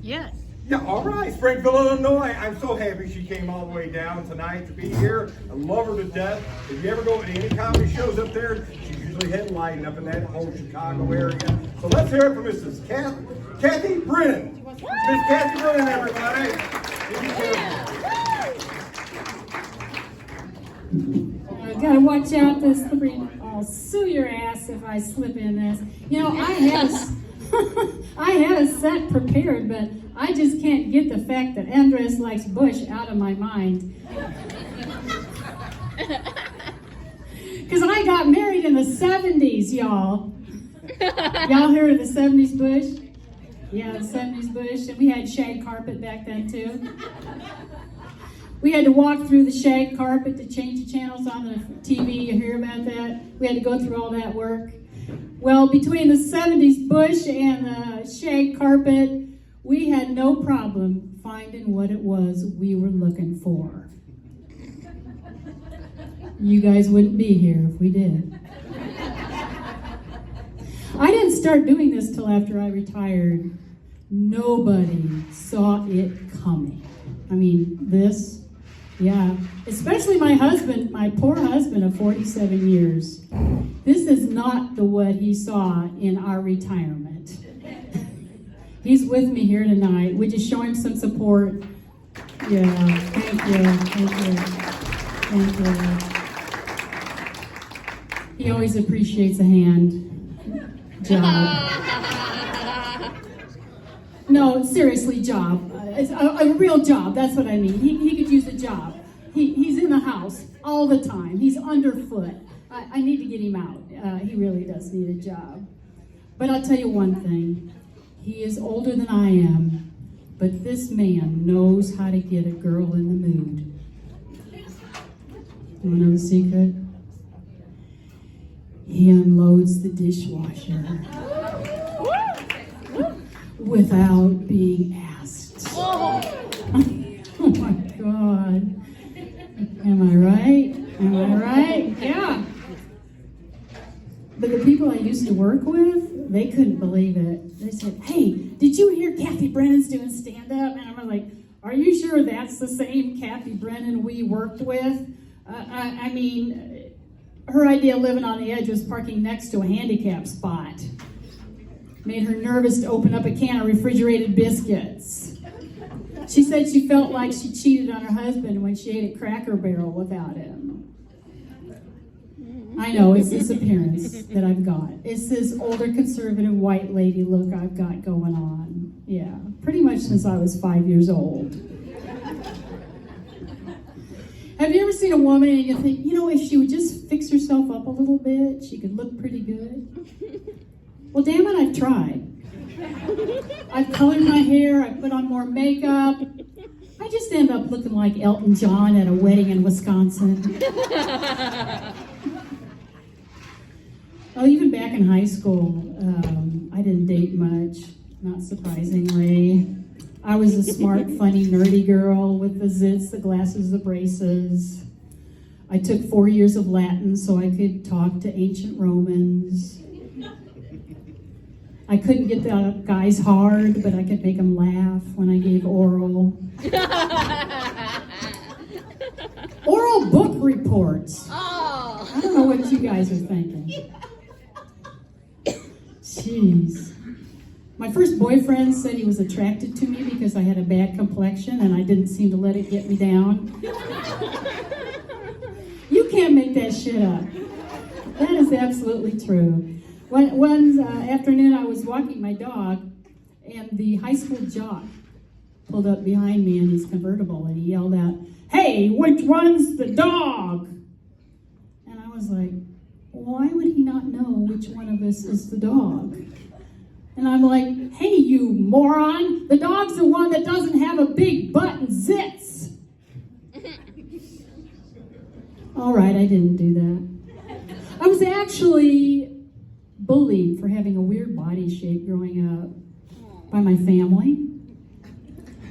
Yes. Yeah, all right, Springfield, Illinois. I'm so happy she came all the way down tonight to be here. I love her to death. If you ever go to any comedy shows up there, she's usually headlining up in that whole Chicago area. So let's hear it from Mrs. Kathy Brennan. Miss Kathy Brennan, everybody. I gotta watch out this slippery. I'll sue your ass if I slip in this. You know, I had a set prepared, but I just can't get the fact that Andres likes Bush out of my mind. Because I got married in the 70s, y'all. Y'all heard of the 70s Bush? Yeah, the 70s Bush. And we had shag carpet back then, too. We had to walk through the shag carpet to change the channels on the TV. You hear about that? We had to go through all that work. Well, between the 70s Bush and the shag carpet, we had no problem finding what it was we were looking for. You guys wouldn't be here if we did. I didn't start doing this till after I retired. Nobody saw it coming. I mean, this, yeah. Especially my husband, my poor husband of 47 years. This is not what he saw in our retirement. He's with me here tonight. Would you show him some support? Yeah, thank you. He always appreciates a hand job. No, seriously, job. It's a real job, that's what I mean. He could use a job. He's in the house all the time. He's underfoot. I need to get him out. He really does need a job. But I'll tell you one thing. He is older than I am, but this man knows how to get a girl in the mood. You want to know the secret? He unloads the dishwasher without being asked. Oh my God. Am I right? Am I right? Yeah. But the people I used to work with, they couldn't believe it. They said, "Hey, did you hear Kathy Brennan's doing stand-up?" And I'm like, "Are you sure that's the same Kathy Brennan we worked with?" I mean, her idea of living on the edge was parking next to a handicap spot. Made her nervous to open up a can of refrigerated biscuits. She said she felt like she cheated on her husband when she ate at Cracker Barrel without him. I know, it's this appearance that I've got. It's this older conservative white lady look I've got going on. Yeah, pretty much since I was 5 years old. Have you ever seen a woman and you think, you know, if she would just fix herself up a little bit, she could look pretty good? Well, damn it, I've tried. I've colored my hair, I've put on more makeup. I just end up looking like Elton John at a wedding in Wisconsin. Well, even back in high school, I didn't date much, not surprisingly. I was a smart, funny, nerdy girl with the zits, the glasses, the braces. I took 4 years of Latin so I could talk to ancient Romans. I couldn't get the guys hard, but I could make them laugh when I gave oral. Oral book reports. Oh. I don't know what you guys are thinking. Jeez. My first boyfriend said he was attracted to me because I had a bad complexion and I didn't seem to let it get me down. You can't make that shit up. That is absolutely true. One afternoon I was walking my dog and the high school jock pulled up behind me in his convertible and he yelled out, "Hey, which one's the dog?" And I was like, why would he not know which one of us is the dog? And I'm like, "Hey, you moron, the dog's the one that doesn't have a big butt and zits." All right, I didn't do that. I was actually bullied for having a weird body shape growing up by my family,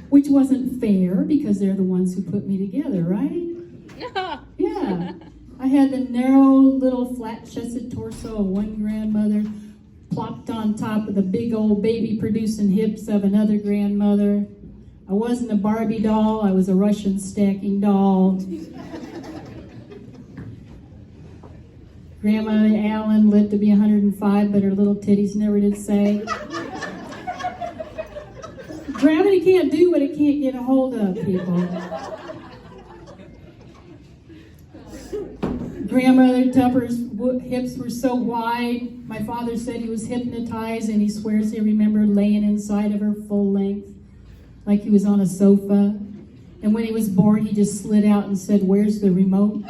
which wasn't fair because they're the ones who put me together, right? Yeah. I had the narrow little flat-chested torso of one grandmother, plopped on top of the big old baby-producing hips of another grandmother. I wasn't a Barbie doll, I was a Russian stacking doll. Grandma Allen lived to be 105, but her little titties never did say. Gravity can't do what it can't get a hold of, people. Grandmother Tupper's hips were so wide, my father said he was hypnotized, and he swears he remembered laying inside of her full length, like he was on a sofa. And when he was born, he just slid out and said, "Where's the remote?"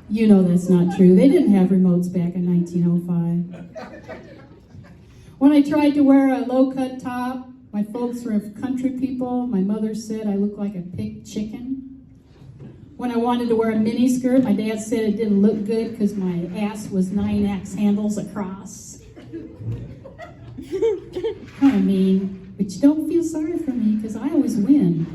You know that's not true. They didn't have remotes back in 1905. When I tried to wear a low-cut top, my folks were country people. My mother said I looked like a picked chicken. When I wanted to wear a miniskirt, my dad said it didn't look good because my ass was 9 axe handles across. Kind of mean, but you don't feel sorry for me because I always win.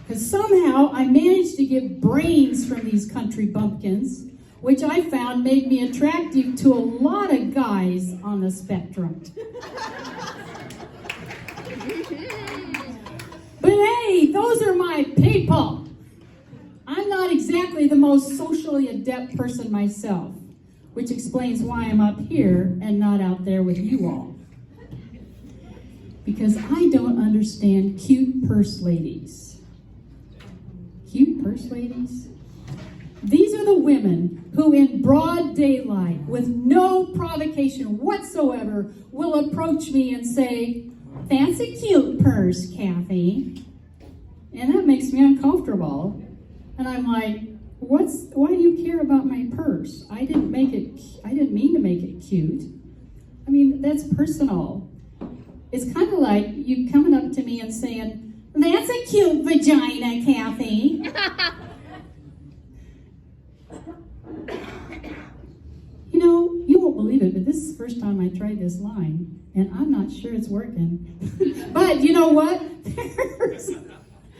Because somehow I managed to get brains from these country bumpkins, which I found made me attractive to a lot of guys on the spectrum. But hey, those are my people. I'm not exactly the most socially adept person myself, which explains why I'm up here and not out there with you all. Because I don't understand cute purse ladies. Cute purse ladies? These are the women who in broad daylight, with no provocation whatsoever, will approach me and say, "That's a cute purse, Kathy." And that makes me uncomfortable. And I'm like, why do you care about my purse? I didn't mean to make it cute. I mean, that's personal. It's kind of like you coming up to me and saying, "That's a cute vagina, Kathy." You know, you won't believe it, but this is the first time I tried this line, and I'm not sure it's working. But you know what?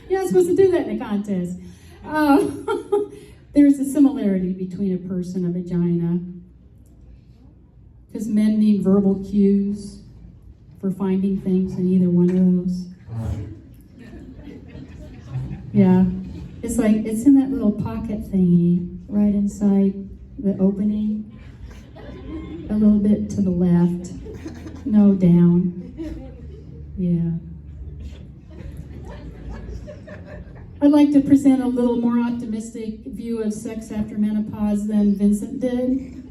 You're not supposed to do that in a contest. There's a similarity between a purse and a vagina. Because men need verbal cues for finding things in either one of those. Yeah. It's like, it's in that little pocket thingy right inside the opening. A little bit to the left. No, down. Yeah. I'd like to present a little more optimistic view of sex after menopause than Vincent did.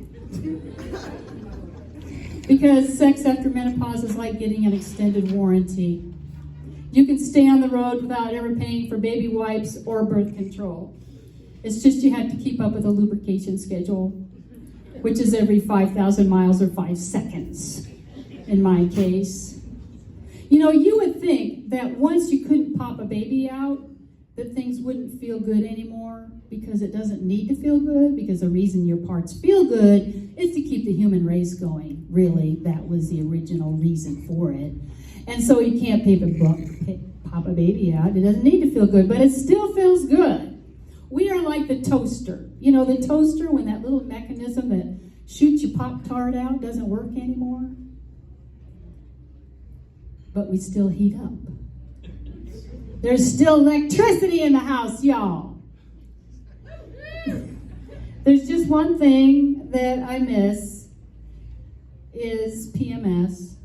Because sex after menopause is like getting an extended warranty. You can stay on the road without ever paying for baby wipes or birth control. It's just you have to keep up with a lubrication schedule, which is every 5,000 miles or 5 seconds, in my case. You know, you would think that once you couldn't pop a baby out, that things wouldn't feel good anymore because it doesn't need to feel good, because the reason your parts feel good is to keep the human race going. Really, that was the original reason for it. And so you can't pop a baby out. It doesn't need to feel good, but it still feels good. We are like the toaster. You know, the toaster, when that little mechanism that shoots your Pop-Tart out doesn't work anymore. But we still heat up. There's still electricity in the house, y'all. There's just one thing that I miss is PMS.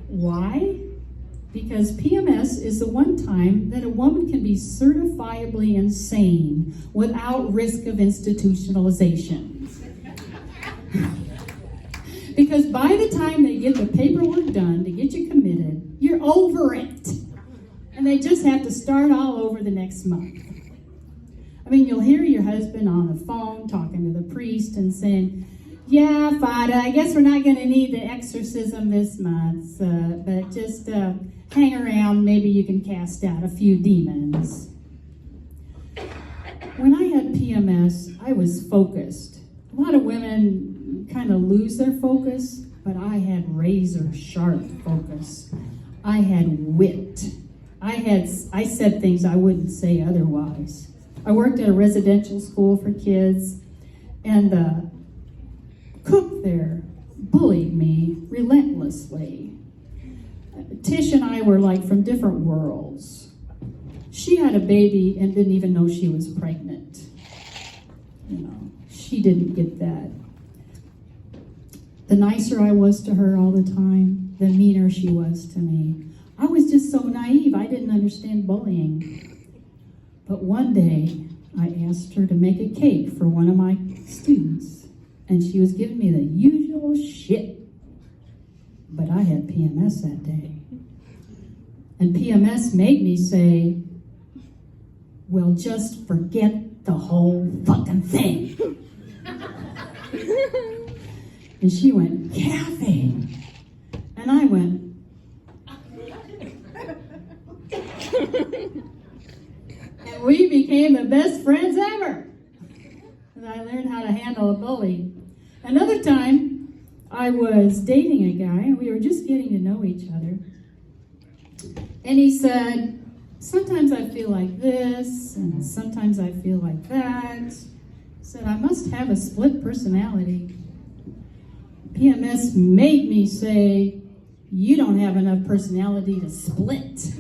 Why? Because PMS is the one time that a woman can be certifiably insane without risk of institutionalization. Because by the time they get the paperwork done to get you committed, you're over it. And they just have to start all over the next month. I mean, you'll hear your husband on the phone talking to the priest and saying, "Yeah, Fada, I guess we're not going to need the exorcism this month, but just hang around, maybe you can cast out a few demons." When I had PMS, I was focused. A lot of women kind of lose their focus, but I had razor sharp focus. I had wit. I said things I wouldn't say otherwise. I worked at a residential school for kids, and the cook there bullied me relentlessly. Tish and I were like from different worlds. She had a baby and didn't even know she was pregnant. You know, she didn't get that. The nicer I was to her all the time, the meaner she was to me. I was just so naive, I didn't understand bullying. But one day, I asked her to make a cake for one of my students, and she was giving me the usual shit. But I had PMS that day. And PMS made me say, well, just forget the whole fucking thing. And she went, Kathy. And I went, and we became the best friends ever. And I learned how to handle a bully. Another time, I was dating a guy, and we were just getting to know each other. And he said, sometimes I feel like this, and sometimes I feel like that. He said, I must have a split personality. PMS made me say, you don't have enough personality to split.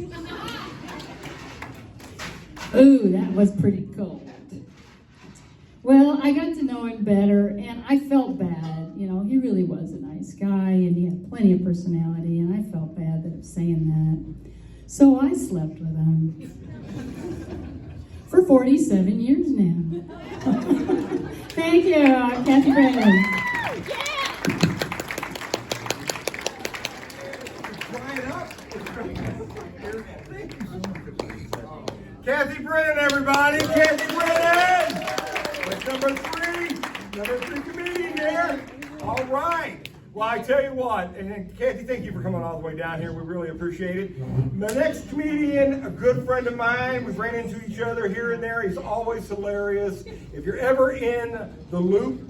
Ooh, that was pretty cool. Well, I got to know him better, and I felt bad. You know, he really was a nice guy, and he had plenty of personality, and I felt bad that I was saying that. So I slept with him for 47 years now. Thank you, Kathy Brennan. Kathy Brennan, everybody! Kathy Brennan! That's number three comedian here. All right. Well, I tell you what, and Kathy, thank you for coming all the way down here. We really appreciate it. The next comedian, a good friend of mine, we've ran into each other here and there. He's always hilarious. If you're ever in the Loop,